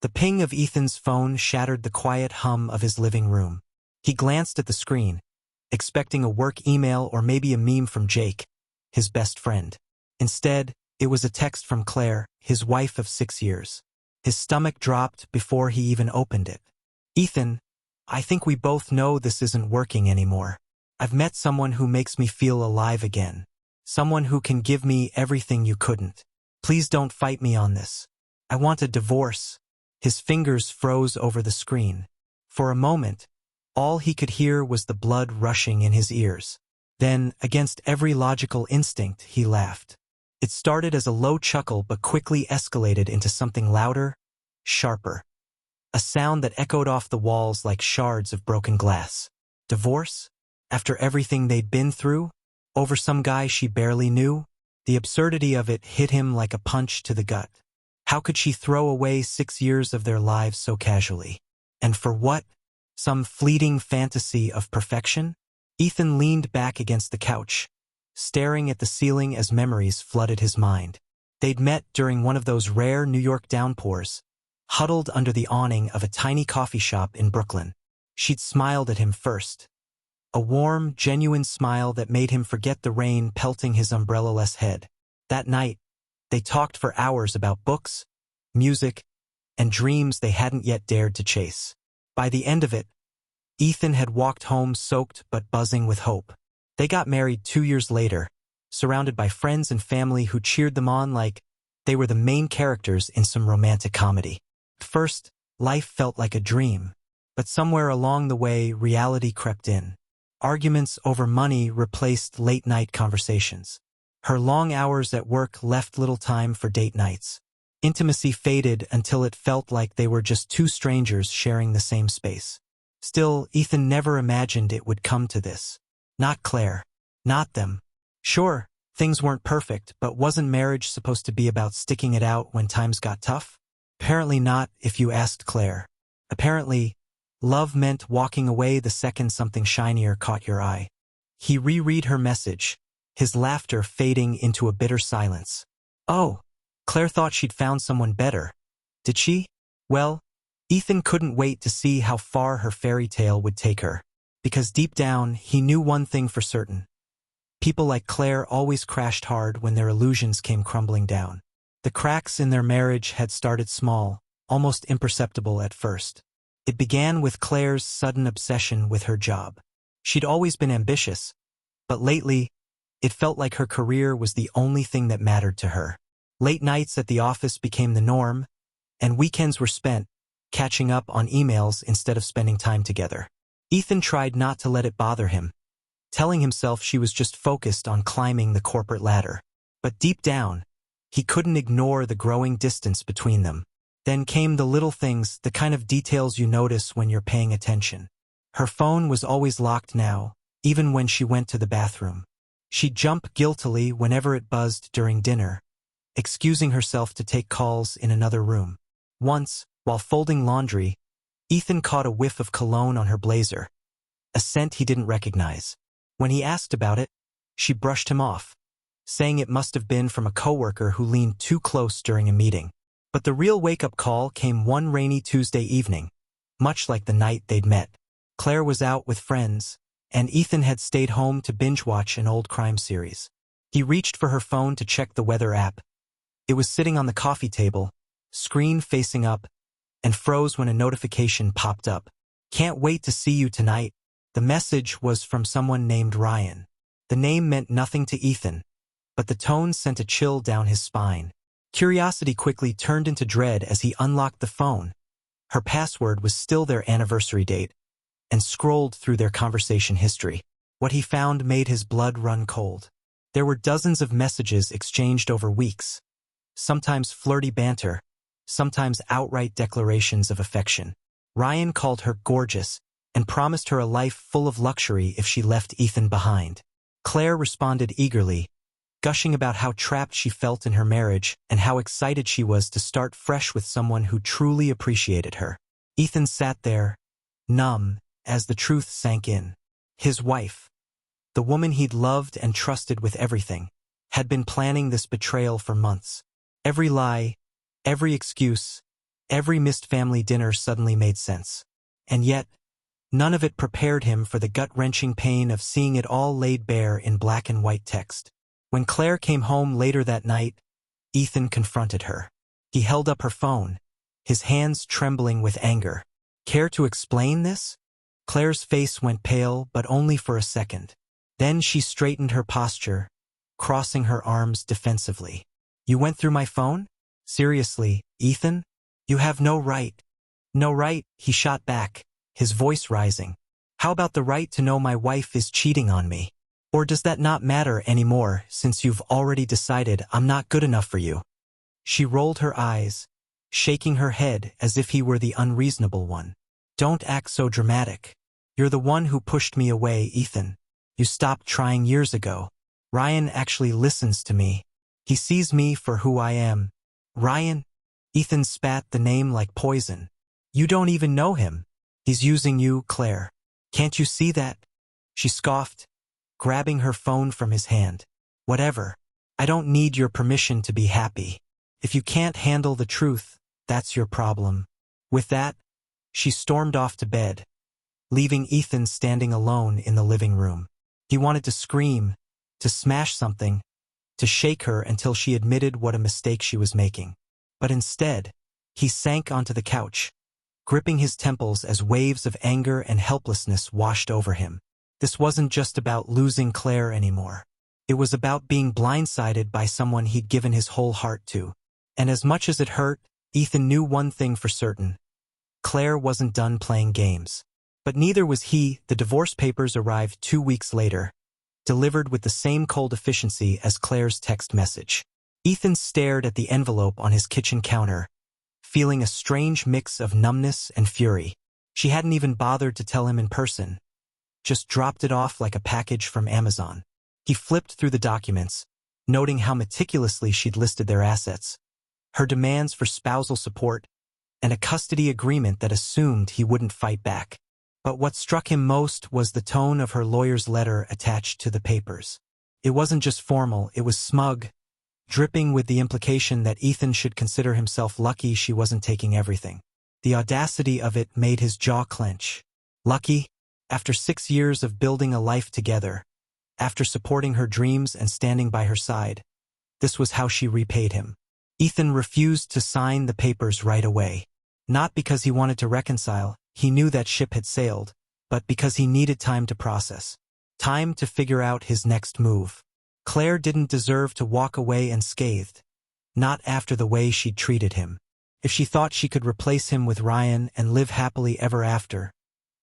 The ping of Ethan's phone shattered the quiet hum of his living room. He glanced at the screen, expecting a work email or maybe a meme from Jake, his best friend. Instead, it was a text from Claire, his wife of 6 years. His stomach dropped before he even opened it. "Ethan, I think we both know this isn't working anymore. I've met someone who makes me feel alive again. Someone who can give me everything you couldn't. Please don't fight me on this. I want a divorce." His fingers froze over the screen. For a moment, all he could hear was the blood rushing in his ears. Then, against every logical instinct, he laughed. It started as a low chuckle but quickly escalated into something louder, sharper. A sound that echoed off the walls like shards of broken glass. Divorce? After everything they'd been through? Over some guy she barely knew? The absurdity of it hit him like a punch to the gut. How could she throw away 6 years of their lives so casually? And for what? Some fleeting fantasy of perfection? Ethan leaned back against the couch, staring at the ceiling as memories flooded his mind. They'd met during one of those rare New York downpours, huddled under the awning of a tiny coffee shop in Brooklyn. She'd smiled at him first. A warm, genuine smile that made him forget the rain pelting his umbrella-less head. That night, they talked for hours about books, music, and dreams they hadn't yet dared to chase. By the end of it, Ethan had walked home soaked but buzzing with hope. They got married 2 years later, surrounded by friends and family who cheered them on like they were the main characters in some romantic comedy. At first, life felt like a dream, but somewhere along the way, reality crept in. Arguments over money replaced late-night conversations. Her long hours at work left little time for date nights. Intimacy faded until it felt like they were just two strangers sharing the same space. Still, Ethan never imagined it would come to this. Not Claire. Not them. Sure, things weren't perfect, but wasn't marriage supposed to be about sticking it out when times got tough? Apparently not, if you asked Claire. Apparently, love meant walking away the second something shinier caught your eye. He reread her message, his laughter fading into a bitter silence. Oh, Claire thought she'd found someone better. Did she? Well, Ethan couldn't wait to see how far her fairy tale would take her. Because deep down, he knew one thing for certain. People like Claire always crashed hard when their illusions came crumbling down. The cracks in their marriage had started small, almost imperceptible at first. It began with Claire's sudden obsession with her job. She'd always been ambitious, but lately, it felt like her career was the only thing that mattered to her. Late nights at the office became the norm, and weekends were spent catching up on emails instead of spending time together. Ethan tried not to let it bother him, telling himself she was just focused on climbing the corporate ladder. But deep down, he couldn't ignore the growing distance between them. Then came the little things, the kind of details you notice when you're paying attention. Her phone was always locked now, even when she went to the bathroom. She'd jump guiltily whenever it buzzed during dinner, excusing herself to take calls in another room. Once, while folding laundry, Ethan caught a whiff of cologne on her blazer, a scent he didn't recognize. When he asked about it, she brushed him off, saying it must have been from a coworker who leaned too close during a meeting. But the real wake-up call came one rainy Tuesday evening, much like the night they'd met. Claire was out with friends, and Ethan had stayed home to binge-watch an old crime series. He reached for her phone to check the weather app. It was sitting on the coffee table, screen facing up, and froze when a notification popped up. "Can't wait to see you tonight." The message was from someone named Ryan. The name meant nothing to Ethan, but the tone sent a chill down his spine. Curiosity quickly turned into dread as he unlocked the phone. Her password was still their anniversary date, and scrolled through their conversation history. What he found made his blood run cold. There were dozens of messages exchanged over weeks, sometimes flirty banter, sometimes outright declarations of affection. Ryan called her gorgeous and promised her a life full of luxury if she left Ethan behind. Claire responded eagerly, gushing about how trapped she felt in her marriage and how excited she was to start fresh with someone who truly appreciated her. Ethan sat there, numb, as the truth sank in. His wife, the woman he'd loved and trusted with everything, had been planning this betrayal for months. Every lie, every excuse, Every missed family dinner suddenly made sense. And yet, none of it prepared him for the gut-wrenching pain of seeing it all laid bare in black and white text. When Claire came home later that night, Ethan confronted her. He held up her phone, his hands trembling with anger. "Care to explain this?" Claire's face went pale, but only for a second. Then she straightened her posture, crossing her arms defensively. "You went through my phone? Seriously, Ethan? You have no right." "No right," he shot back, his voice rising. "How about the right to know my wife is cheating on me? Or does that not matter anymore since you've already decided I'm not good enough for you?" She rolled her eyes, shaking her head as if he were the unreasonable one. "Don't act so dramatic. You're the one who pushed me away, Ethan. You stopped trying years ago. Ryan actually listens to me. He sees me for who I am." "Ryan?" Ethan spat the name like poison. "You don't even know him. He's using you, Claire. Can't you see that?" She scoffed, grabbing her phone from his hand. "Whatever. I don't need your permission to be happy. If you can't handle the truth, that's your problem." With that, she stormed off to bed, leaving Ethan standing alone in the living room. He wanted to scream, to smash something, to shake her until she admitted what a mistake she was making. But instead, he sank onto the couch, gripping his temples as waves of anger and helplessness washed over him. This wasn't just about losing Claire anymore. It was about being blindsided by someone he'd given his whole heart to. And as much as it hurt, Ethan knew one thing for certain. Claire wasn't done playing games. But neither was he. The divorce papers arrived 2 weeks later, delivered with the same cold efficiency as Claire's text message. Ethan stared at the envelope on his kitchen counter, feeling a strange mix of numbness and fury. She hadn't even bothered to tell him in person, just dropped it off like a package from Amazon. He flipped through the documents, noting how meticulously she'd listed their assets, her demands for spousal support, and a custody agreement that assumed he wouldn't fight back. But what struck him most was the tone of her lawyer's letter attached to the papers. It wasn't just formal, it was smug, dripping with the implication that Ethan should consider himself lucky she wasn't taking everything. The audacity of it made his jaw clench. Lucky? After 6 years of building a life together, after supporting her dreams and standing by her side, this was how she repaid him. Ethan refused to sign the papers right away. Not because he wanted to reconcile, he knew that ship had sailed, but because he needed time to process. Time to figure out his next move. Claire didn't deserve to walk away unscathed, not after the way she'd treated him. If she thought she could replace him with Ryan and live happily ever after,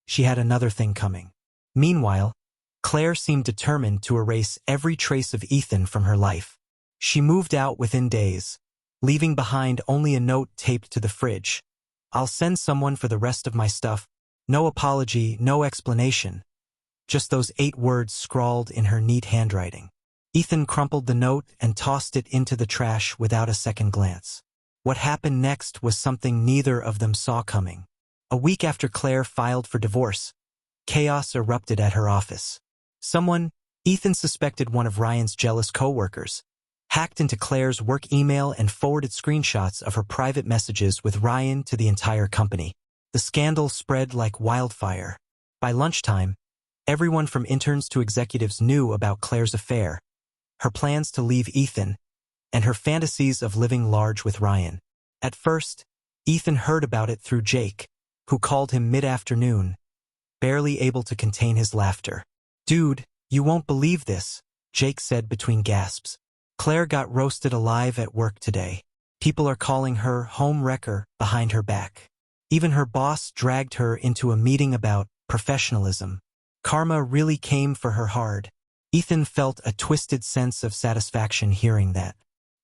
she had another thing coming. Meanwhile, Claire seemed determined to erase every trace of Ethan from her life. She moved out within days, leaving behind only a note taped to the fridge. "I'll send someone for the rest of my stuff." No apology, no explanation. Just those 8 words scrawled in her neat handwriting. Ethan crumpled the note and tossed it into the trash without a second glance. What happened next was something neither of them saw coming. A week after Claire filed for divorce, chaos erupted at her office. Someone, Ethan suspected one of Ryan's jealous coworkers, hacked into Claire's work email and forwarded screenshots of her private messages with Ryan to the entire company. The scandal spread like wildfire. By lunchtime, everyone from interns to executives knew about Claire's affair, her plans to leave Ethan, and her fantasies of living large with Ryan. At first, Ethan heard about it through Jake, who called him mid-afternoon, barely able to contain his laughter. "Dude, you won't believe this," Jake said between gasps. "Claire got roasted alive at work today. People are calling her home wrecker behind her back. Even her boss dragged her into a meeting about professionalism. Karma really came for her hard." Ethan felt a twisted sense of satisfaction hearing that.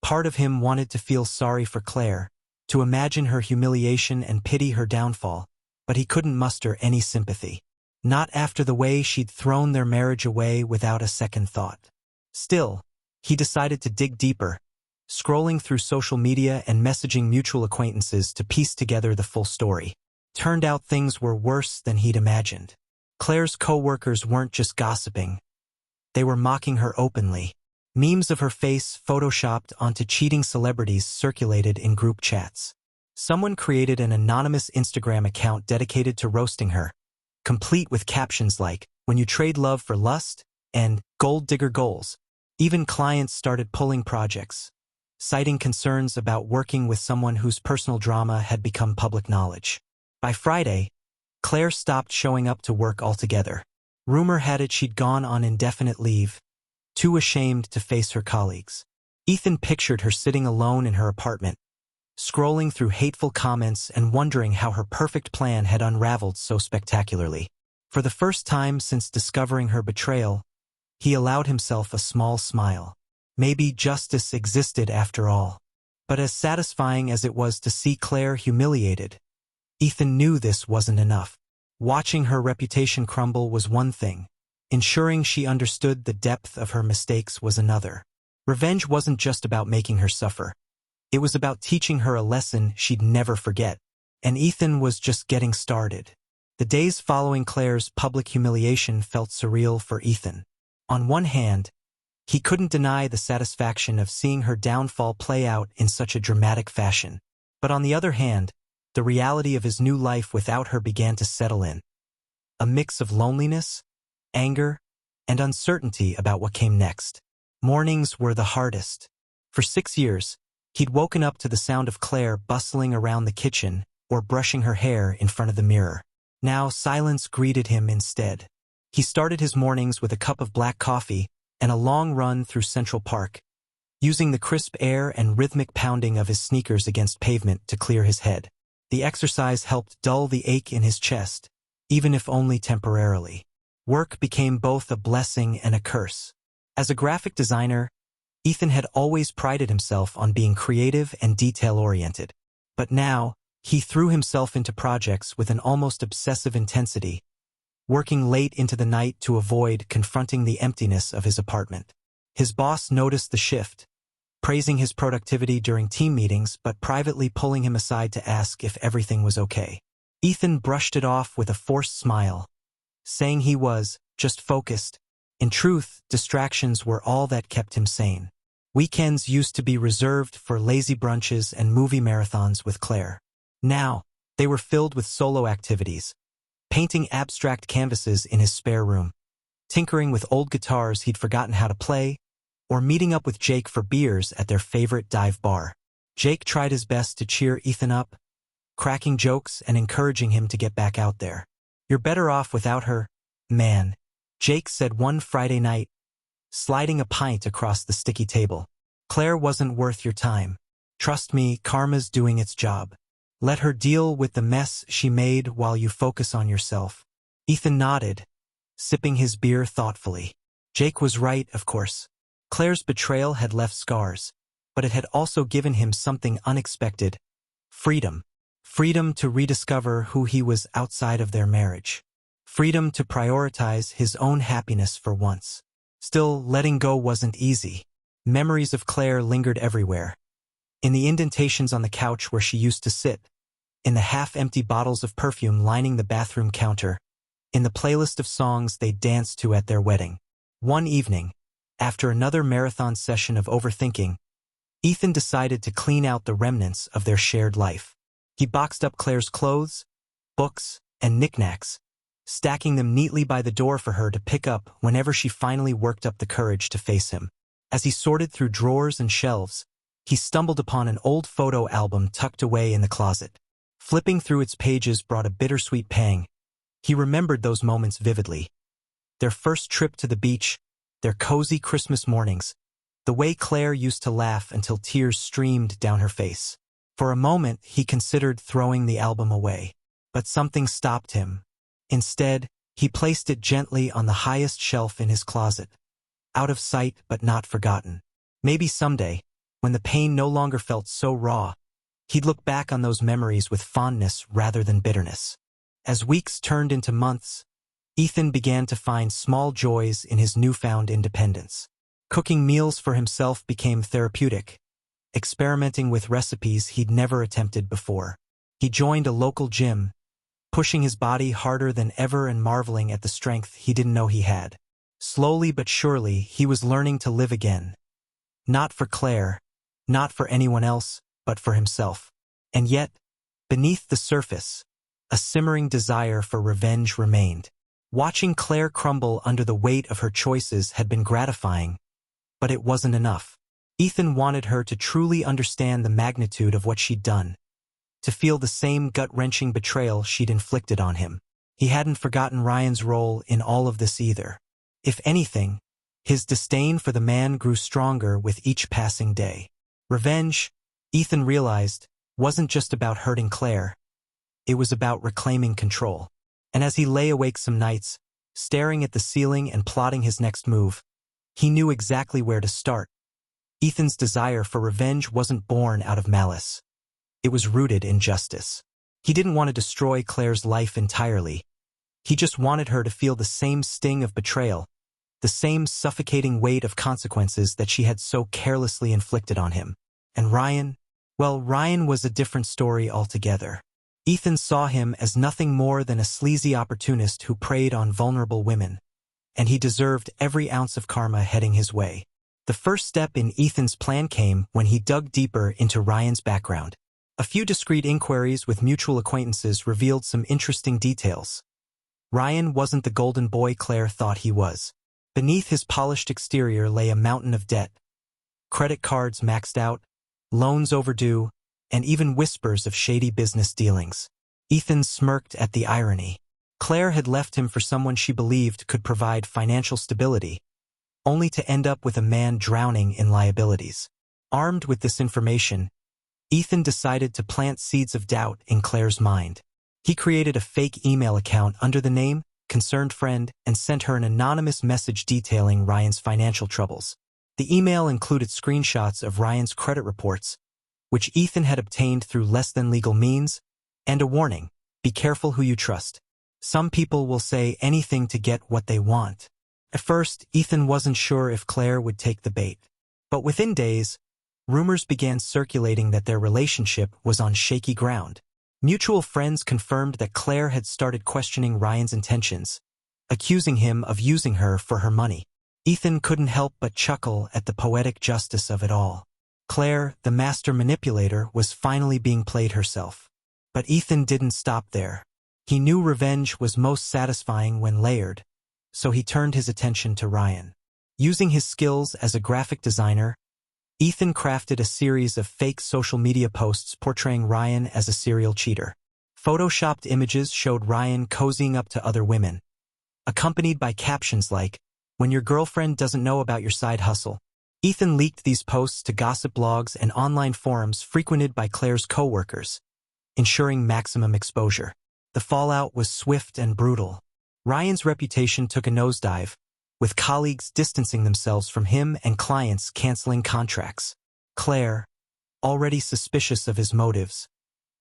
Part of him wanted to feel sorry for Claire, to imagine her humiliation and pity her downfall, but he couldn't muster any sympathy. Not after the way she'd thrown their marriage away without a second thought. Still, he decided to dig deeper, scrolling through social media and messaging mutual acquaintances to piece together the full story. Turned out things were worse than he'd imagined. Claire's co-workers weren't just gossiping. They were mocking her openly. Memes of her face photoshopped onto cheating celebrities circulated in group chats. Someone created an anonymous Instagram account dedicated to roasting her, complete with captions like, "When you trade love for lust," and "Gold digger goals." Even clients started pulling projects, citing concerns about working with someone whose personal drama had become public knowledge. By Friday, Claire stopped showing up to work altogether. Rumor had it she'd gone on indefinite leave, too ashamed to face her colleagues. Ethan pictured her sitting alone in her apartment, scrolling through hateful comments and wondering how her perfect plan had unraveled so spectacularly. For the first time since discovering her betrayal, he allowed himself a small smile. Maybe justice existed after all. But as satisfying as it was to see Claire humiliated, Ethan knew this wasn't enough. Watching her reputation crumble was one thing. Ensuring she understood the depth of her mistakes was another. Revenge wasn't just about making her suffer. It was about teaching her a lesson she'd never forget. And Ethan was just getting started. The days following Claire's public humiliation felt surreal for Ethan. On one hand, he couldn't deny the satisfaction of seeing her downfall play out in such a dramatic fashion. But on the other hand, the reality of his new life without her began to settle in. A mix of loneliness, anger, and uncertainty about what came next. Mornings were the hardest. For 6 years, he'd woken up to the sound of Claire bustling around the kitchen or brushing her hair in front of the mirror. Now silence greeted him instead. He started his mornings with a cup of black coffee and a long run through Central Park, using the crisp air and rhythmic pounding of his sneakers against pavement to clear his head. The exercise helped dull the ache in his chest, even if only temporarily. Work became both a blessing and a curse. As a graphic designer, Ethan had always prided himself on being creative and detail-oriented. But now, he threw himself into projects with an almost obsessive intensity, working late into the night to avoid confronting the emptiness of his apartment. His boss noticed the shift, praising his productivity during team meetings but privately pulling him aside to ask if everything was okay. Ethan brushed it off with a forced smile, saying he was just focused. In truth, distractions were all that kept him sane. Weekends used to be reserved for lazy brunches and movie marathons with Claire. Now, they were filled with solo activities, painting abstract canvases in his spare room, tinkering with old guitars he'd forgotten how to play, or meeting up with Jake for beers at their favorite dive bar. Jake tried his best to cheer Ethan up, cracking jokes and encouraging him to get back out there. "You're better off without her, man," Jake said one Friday night, sliding a pint across the sticky table. "Claire wasn't worth your time. Trust me, karma's doing its job. Let her deal with the mess she made while you focus on yourself." Ethan nodded, sipping his beer thoughtfully. Jake was right, of course. Claire's betrayal had left scars, but it had also given him something unexpected: freedom. Freedom to rediscover who he was outside of their marriage. Freedom to prioritize his own happiness for once. Still, letting go wasn't easy. Memories of Claire lingered everywhere. In the indentations on the couch where she used to sit, in the half-empty bottles of perfume lining the bathroom counter, in the playlist of songs they danced to at their wedding. One evening, after another marathon session of overthinking, Ethan decided to clean out the remnants of their shared life. He boxed up Claire's clothes, books, and knickknacks, stacking them neatly by the door for her to pick up whenever she finally worked up the courage to face him. As he sorted through drawers and shelves, he stumbled upon an old photo album tucked away in the closet. Flipping through its pages brought a bittersweet pang. He remembered those moments vividly. Their first trip to the beach, their cozy Christmas mornings, the way Claire used to laugh until tears streamed down her face. For a moment, he considered throwing the album away, but something stopped him. Instead, he placed it gently on the highest shelf in his closet, out of sight but not forgotten. Maybe someday, when the pain no longer felt so raw, he'd look back on those memories with fondness rather than bitterness. As weeks turned into months, Ethan began to find small joys in his newfound independence. Cooking meals for himself became therapeutic, experimenting with recipes he'd never attempted before. He joined a local gym, pushing his body harder than ever and marveling at the strength he didn't know he had. Slowly but surely, he was learning to live again. Not for Claire, not for anyone else, but for himself. And yet, beneath the surface, a simmering desire for revenge remained. Watching Claire crumble under the weight of her choices had been gratifying, but it wasn't enough. Ethan wanted her to truly understand the magnitude of what she'd done, to feel the same gut-wrenching betrayal she'd inflicted on him. He hadn't forgotten Ryan's role in all of this either. If anything, his disdain for the man grew stronger with each passing day. Revenge, Ethan realized, wasn't just about hurting Claire. It was about reclaiming control. And as he lay awake some nights, staring at the ceiling and plotting his next move, he knew exactly where to start. Ethan's desire for revenge wasn't born out of malice. It was rooted in justice. He didn't want to destroy Claire's life entirely. He just wanted her to feel the same sting of betrayal, the same suffocating weight of consequences that she had so carelessly inflicted on him. And Ryan? Well, Ryan was a different story altogether. Ethan saw him as nothing more than a sleazy opportunist who preyed on vulnerable women, and he deserved every ounce of karma heading his way. The first step in Ethan's plan came when he dug deeper into Ryan's background. A few discreet inquiries with mutual acquaintances revealed some interesting details. Ryan wasn't the golden boy Claire thought he was. Beneath his polished exterior lay a mountain of debt. Credit cards maxed out, loans overdue, and even whispers of shady business dealings. Ethan smirked at the irony. Claire had left him for someone she believed could provide financial stability, only to end up with a man drowning in liabilities. Armed with this information, Ethan decided to plant seeds of doubt in Claire's mind. He created a fake email account under the name Concerned Friend and sent her an anonymous message detailing Ryan's financial troubles. The email included screenshots of Ryan's credit reports, which Ethan had obtained through less-than-legal means, and a warning: be careful who you trust. Some people will say anything to get what they want. At first, Ethan wasn't sure if Claire would take the bait. But within days, rumors began circulating that their relationship was on shaky ground. Mutual friends confirmed that Claire had started questioning Ryan's intentions, accusing him of using her for her money. Ethan couldn't help but chuckle at the poetic justice of it all. Claire, the master manipulator, was finally being played herself. But Ethan didn't stop there. He knew revenge was most satisfying when layered, so he turned his attention to Ryan. Using his skills as a graphic designer, Ethan crafted a series of fake social media posts portraying Ryan as a serial cheater. Photoshopped images showed Ryan cozying up to other women, accompanied by captions like, "When your girlfriend doesn't know about your side hustle." Ethan leaked these posts to gossip blogs and online forums frequented by Claire's co-workers, ensuring maximum exposure. The fallout was swift and brutal. Ryan's reputation took a nosedive, with colleagues distancing themselves from him and clients canceling contracts. Claire, already suspicious of his motives,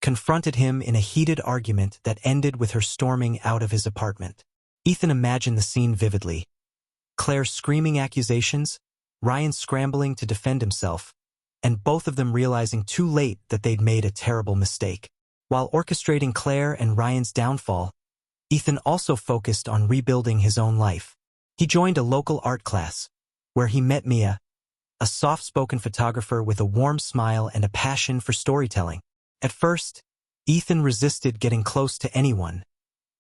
confronted him in a heated argument that ended with her storming out of his apartment. Ethan imagined the scene vividly. Claire screaming accusations, Ryan scrambling to defend himself, and both of them realizing too late that they'd made a terrible mistake. While orchestrating Claire and Ryan's downfall, Ethan also focused on rebuilding his own life. He joined a local art class, where he met Mia, a soft-spoken photographer with a warm smile and a passion for storytelling. At first, Ethan resisted getting close to anyone,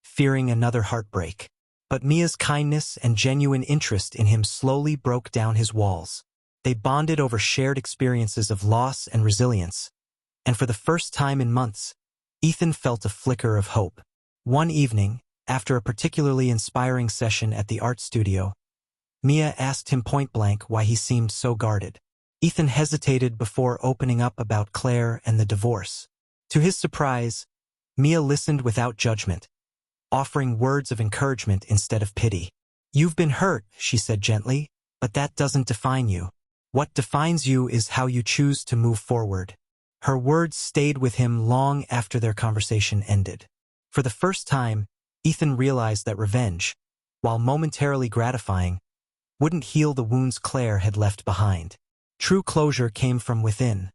fearing another heartbreak. But Mia's kindness and genuine interest in him slowly broke down his walls. They bonded over shared experiences of loss and resilience, and for the first time in months, Ethan felt a flicker of hope. One evening, after a particularly inspiring session at the art studio, Mia asked him point-blank why he seemed so guarded. Ethan hesitated before opening up about Claire and the divorce. To his surprise, Mia listened without judgment, offering words of encouragement instead of pity. "You've been hurt," she said gently, "but that doesn't define you. What defines you is how you choose to move forward." Her words stayed with him long after their conversation ended. For the first time, Ethan realized that revenge, while momentarily gratifying, wouldn't heal the wounds Claire had left behind. True closure came from within,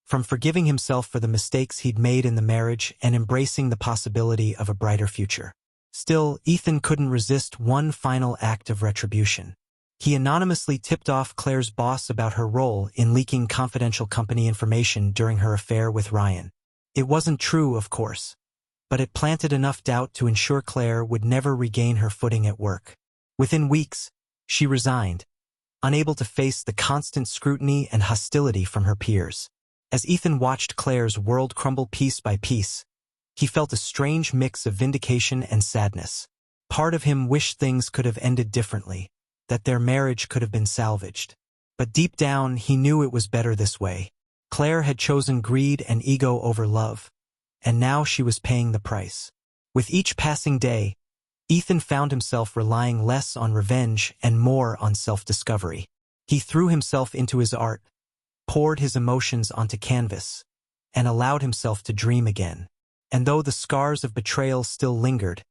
from forgiving himself for the mistakes he'd made in the marriage and embracing the possibility of a brighter future. Still, Ethan couldn't resist one final act of retribution. He anonymously tipped off Claire's boss about her role in leaking confidential company information during her affair with Ryan. It wasn't true, of course, but it planted enough doubt to ensure Claire would never regain her footing at work. Within weeks, she resigned, unable to face the constant scrutiny and hostility from her peers. As Ethan watched Claire's world crumble piece by piece, he felt a strange mix of vindication and sadness. Part of him wished things could have ended differently, that their marriage could have been salvaged. But deep down, he knew it was better this way. Claire had chosen greed and ego over love, and now she was paying the price. With each passing day, Ethan found himself relying less on revenge and more on self-discovery. He threw himself into his art, poured his emotions onto canvas, and allowed himself to dream again. And though the scars of betrayal still lingered,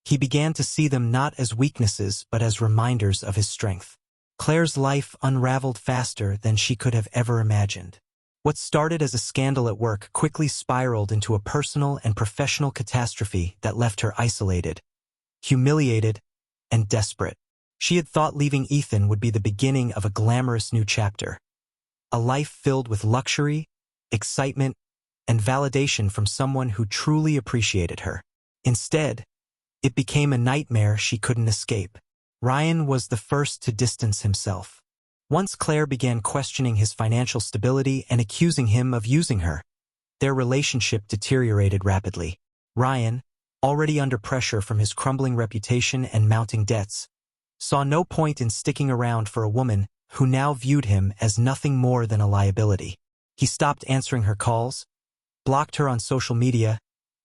he began to see them not as weaknesses but as reminders of his strength. Claire's life unraveled faster than she could have ever imagined. What started as a scandal at work quickly spiraled into a personal and professional catastrophe that left her isolated, humiliated, and desperate. She had thought leaving Ethan would be the beginning of a glamorous new chapter, a life filled with luxury, excitement, and validation from someone who truly appreciated her. Instead, it became a nightmare she couldn't escape. Ryan was the first to distance himself. Once Claire began questioning his financial stability and accusing him of using her, their relationship deteriorated rapidly. Ryan, already under pressure from his crumbling reputation and mounting debts, saw no point in sticking around for a woman who now viewed him as nothing more than a liability. He stopped answering her calls, blocked her on social media,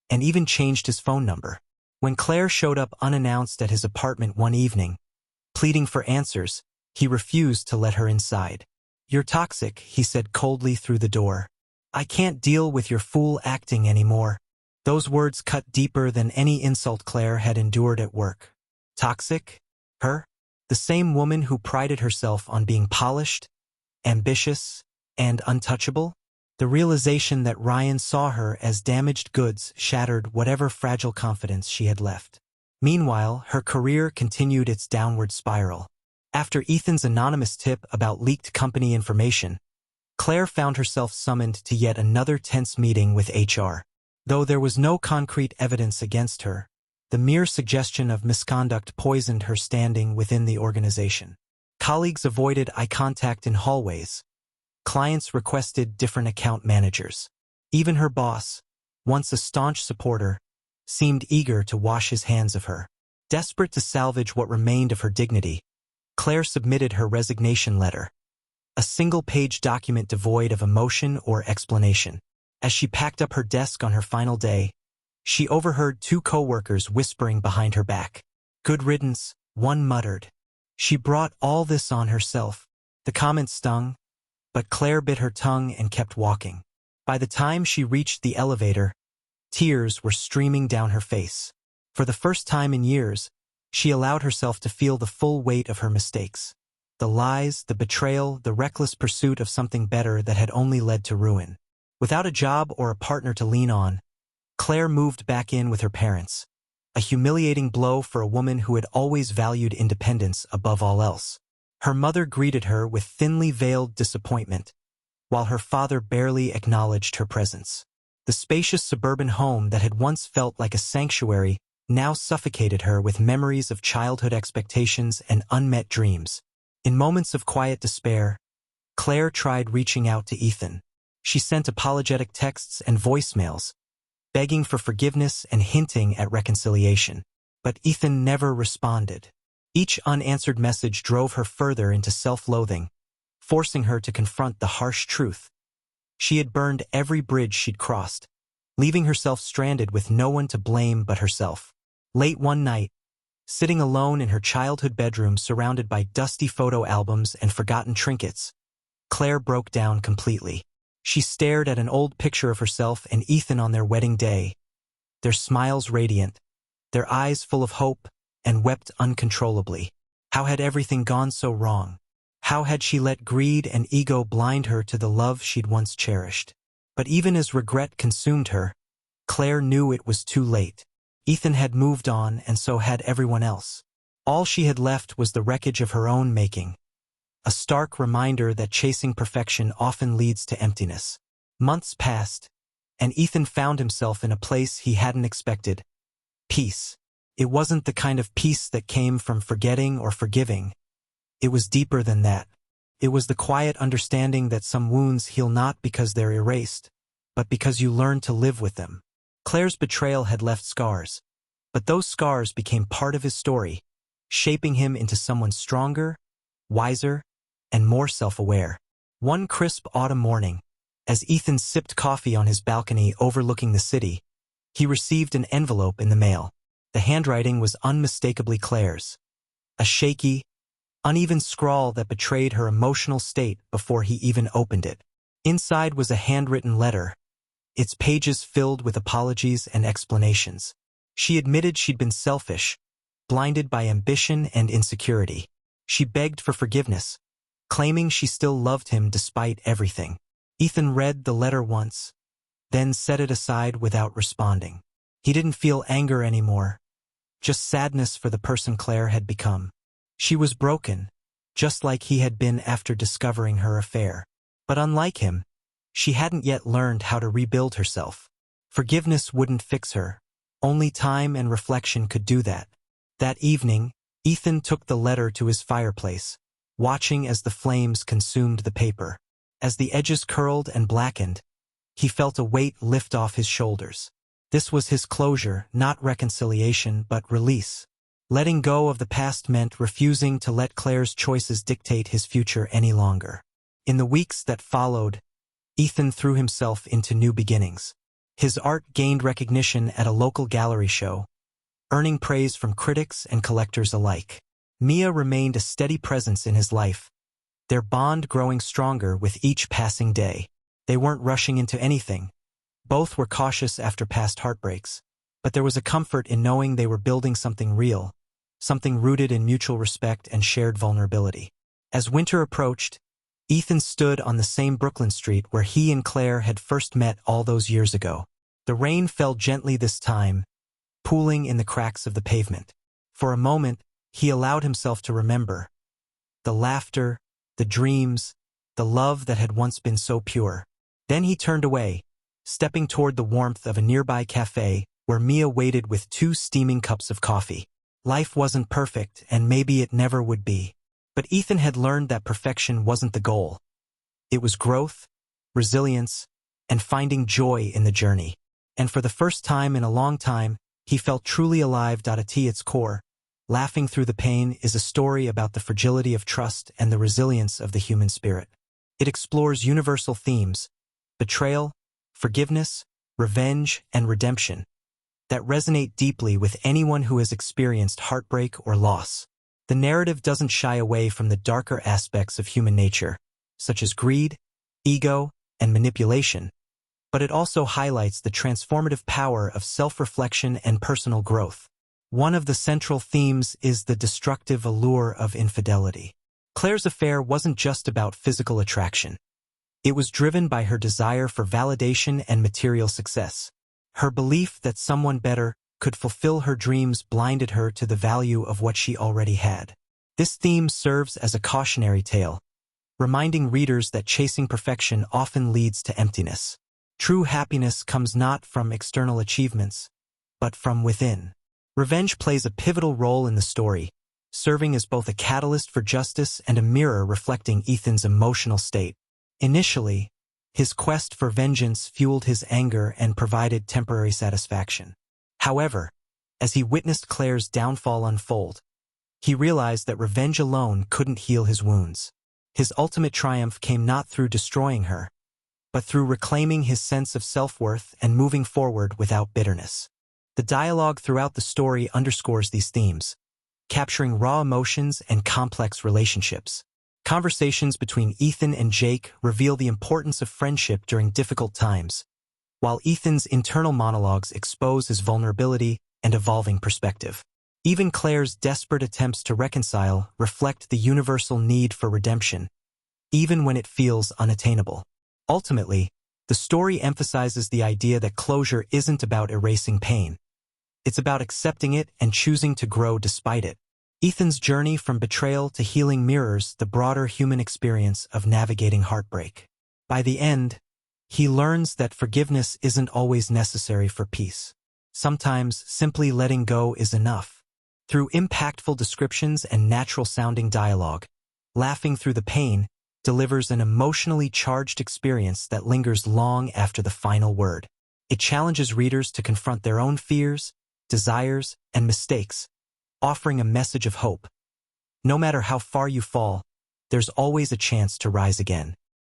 and even changed his phone number. When Claire showed up unannounced at his apartment one evening, pleading for answers, he refused to let her inside. "You're toxic," he said coldly through the door. "I can't deal with your fool acting anymore." Those words cut deeper than any insult Claire had endured at work. Toxic? Her? The same woman who prided herself on being polished, ambitious, and untouchable? The realization that Ryan saw her as damaged goods shattered whatever fragile confidence she had left. Meanwhile, her career continued its downward spiral. After Ethan's anonymous tip about leaked company information, Claire found herself summoned to yet another tense meeting with HR. Though there was no concrete evidence against her, the mere suggestion of misconduct poisoned her standing within the organization. Colleagues avoided eye contact in hallways. Clients requested different account managers. Even her boss, once a staunch supporter, seemed eager to wash his hands of her. Desperate to salvage what remained of her dignity, Claire submitted her resignation letter, a single-page document devoid of emotion or explanation. As she packed up her desk on her final day, she overheard two co-workers whispering behind her back. "Good riddance," one muttered. She brought all this on herself. The comment stung, but Claire bit her tongue and kept walking. By the time she reached the elevator, tears were streaming down her face. For the first time in years, she allowed herself to feel the full weight of her mistakes. The lies, the betrayal, the reckless pursuit of something better that had only led to ruin. Without a job or a partner to lean on, Claire moved back in with her parents, a humiliating blow for a woman who had always valued independence above all else. Her mother greeted her with thinly veiled disappointment, while her father barely acknowledged her presence. The spacious suburban home that had once felt like a sanctuary now suffocated her with memories of childhood expectations and unmet dreams. In moments of quiet despair, Claire tried reaching out to Ethan. She sent apologetic texts and voicemails, begging for forgiveness and hinting at reconciliation. But Ethan never responded. Each unanswered message drove her further into self-loathing, forcing her to confront the harsh truth. She had burned every bridge she'd crossed, leaving herself stranded with no one to blame but herself. Late one night, sitting alone in her childhood bedroom surrounded by dusty photo albums and forgotten trinkets, Claire broke down completely. She stared at an old picture of herself and Ethan on their wedding day, their smiles radiant, their eyes full of hope, and wept uncontrollably. How had everything gone so wrong? How had she let greed and ego blind her to the love she'd once cherished? But even as regret consumed her, Claire knew it was too late. Ethan had moved on, and so had everyone else. All she had left was the wreckage of her own making, a stark reminder that chasing perfection often leads to emptiness. Months passed, and Ethan found himself in a place he hadn't expected: peace. It wasn't the kind of peace that came from forgetting or forgiving. It was deeper than that. It was the quiet understanding that some wounds heal not because they're erased, but because you learn to live with them. Claire's betrayal had left scars, but those scars became part of his story, shaping him into someone stronger, wiser, and more self-aware. One crisp autumn morning, as Ethan sipped coffee on his balcony overlooking the city, he received an envelope in the mail. The handwriting was unmistakably Claire's, a shaky, uneven scrawl that betrayed her emotional state before he even opened it. Inside was a handwritten letter, its pages filled with apologies and explanations. She admitted she'd been selfish, blinded by ambition and insecurity. She begged for forgiveness, claiming she still loved him despite everything. Ethan read the letter once, then set it aside without responding. He didn't feel anger anymore, just sadness for the person Claire had become. She was broken, just like he had been after discovering her affair. But unlike him, she hadn't yet learned how to rebuild herself. Forgiveness wouldn't fix her. Only time and reflection could do that. That evening, Ethan took the letter to his fireplace, watching as the flames consumed the paper. As the edges curled and blackened, he felt a weight lift off his shoulders. This was his closure, not reconciliation, but release. Letting go of the past meant refusing to let Claire's choices dictate his future any longer. In the weeks that followed, Ethan threw himself into new beginnings. His art gained recognition at a local gallery show, earning praise from critics and collectors alike. Mia remained a steady presence in his life, their bond growing stronger with each passing day. They weren't rushing into anything. Both were cautious after past heartbreaks, but there was a comfort in knowing they were building something real, something rooted in mutual respect and shared vulnerability. As winter approached, Ethan stood on the same Brooklyn street where he and Claire had first met all those years ago. The rain fell gently this time, pooling in the cracks of the pavement. For a moment, he allowed himself to remember the laughter, the dreams, the love that had once been so pure. Then he turned away, stepping toward the warmth of a nearby cafe where Mia waited with 2 steaming cups of coffee. Life wasn't perfect, and maybe it never would be. But Ethan had learned that perfection wasn't the goal. It was growth, resilience, and finding joy in the journey. And for the first time in a long time, he felt truly alive. At its core, Laughing Through the Pain is a story about the fragility of trust and the resilience of the human spirit. It explores universal themes: betrayal, forgiveness, revenge, and redemption, that resonate deeply with anyone who has experienced heartbreak or loss. The narrative doesn't shy away from the darker aspects of human nature, such as greed, ego, and manipulation, but it also highlights the transformative power of self-reflection and personal growth. One of the central themes is the destructive allure of infidelity. Claire's affair wasn't just about physical attraction. It was driven by her desire for validation and material success. Her belief that someone better could fulfill her dreams blinded her to the value of what she already had. This theme serves as a cautionary tale, reminding readers that chasing perfection often leads to emptiness. True happiness comes not from external achievements, but from within. Revenge plays a pivotal role in the story, serving as both a catalyst for justice and a mirror reflecting Ethan's emotional state. Initially, his quest for vengeance fueled his anger and provided temporary satisfaction. However, as he witnessed Claire's downfall unfold, he realized that revenge alone couldn't heal his wounds. His ultimate triumph came not through destroying her, but through reclaiming his sense of self-worth and moving forward without bitterness. The dialogue throughout the story underscores these themes, capturing raw emotions and complex relationships. Conversations between Ethan and Jake reveal the importance of friendship during difficult times, while Ethan's internal monologues expose his vulnerability and evolving perspective. Even Claire's desperate attempts to reconcile reflect the universal need for redemption, even when it feels unattainable. Ultimately, the story emphasizes the idea that closure isn't about erasing pain. It's about accepting it and choosing to grow despite it. Ethan's journey from betrayal to healing mirrors the broader human experience of navigating heartbreak. By the end, He learns that forgiveness isn't always necessary for peace. Sometimes simply letting go is enough. Through impactful descriptions and natural-sounding dialogue, Laughing Through the Pain delivers an emotionally charged experience that lingers long after the final word. It challenges readers to confront their own fears, desires, and mistakes, offering a message of hope. No matter how far you fall, there's always a chance to rise again.